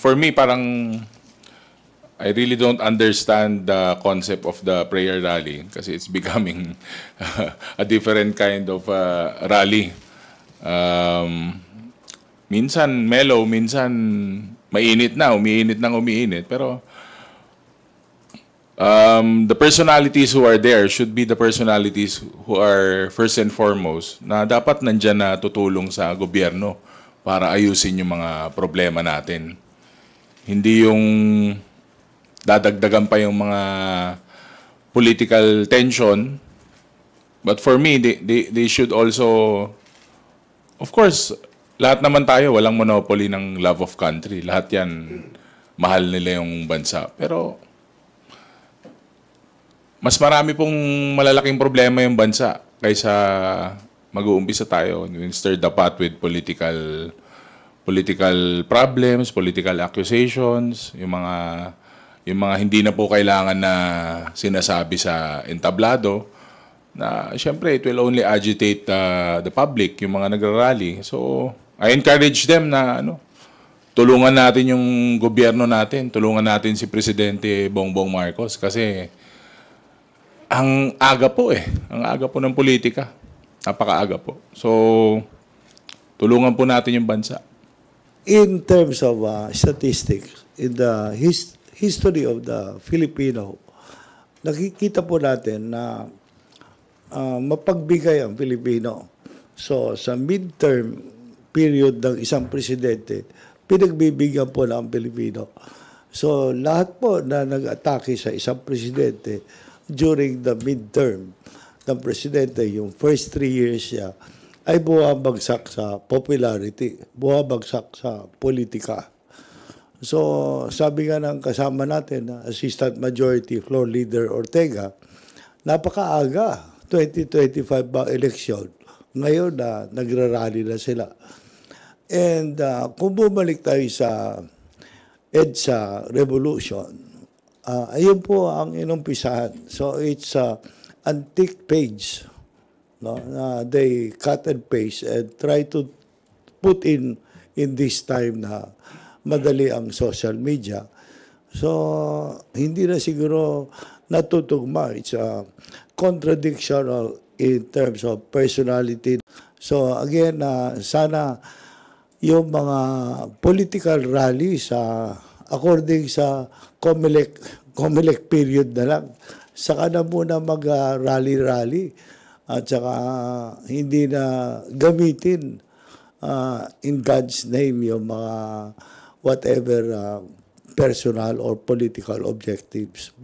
For me, parang I really don't understand the concept of the prayer rally kasi it's becoming a different kind of rally. Minsan mellow, minsan mainit na, umiinit. Pero the personalities who are there should be the personalities who are first and foremost na dapat nandyan na tutulong sa gobyerno para ayusin yung mga problema natin. Hindi yung dadagdagan pa yung mga political tension. But for me, they should also, of course, lahat naman tayo, walang monopoly ng love of country. Lahat yan, mahal nila yung bansa. Pero, mas marami pong malalaking problema yung bansa kaysa mag-uumpisa tayo. Stir the pot with political problems, political accusations, yung mga hindi na po kailangan na sinasabi sa entablado na siyempre it will only agitate the public, yung mga nagrarally. So, I encourage them na tulungan natin yung gobyerno natin, tulungan natin si Presidente Bongbong Marcos kasi ang aga po ng politika. Napakaaga po. So, tulungan po natin yung bansa. In terms of statistics, in the history of the Filipino, nakikita po natin na mapagbigay ang Pilipino. So, sa midterm period ng isang presidente, pinagbibigyan po ng Pilipino. So, lahat po na nag-atake sa isang presidente during the midterm ng presidente, yung first 3 years niya, ay buwabagsak sa popularity, buwabagsak sa politika. So, sabi nga ng kasama natin, Assistant Majority Floor Leader Ortega, napakaaga, 2025 ba election, ngayon na nagrarally na sila. And kung bumalik tayo sa EDSA Revolution, ayun po ang inumpisahan. So, it's antique page. No, they cut and paste and try to put in this time na madali ang social media. So, hindi na siguro natutugma. It's a contradictional in terms of personality. So, again, sana yung mga political rally according sa COMELEC period na lang, saka na muna mag-rally-rally. At saka hindi na gamitin in God's name yung mga whatever personal or political objectives.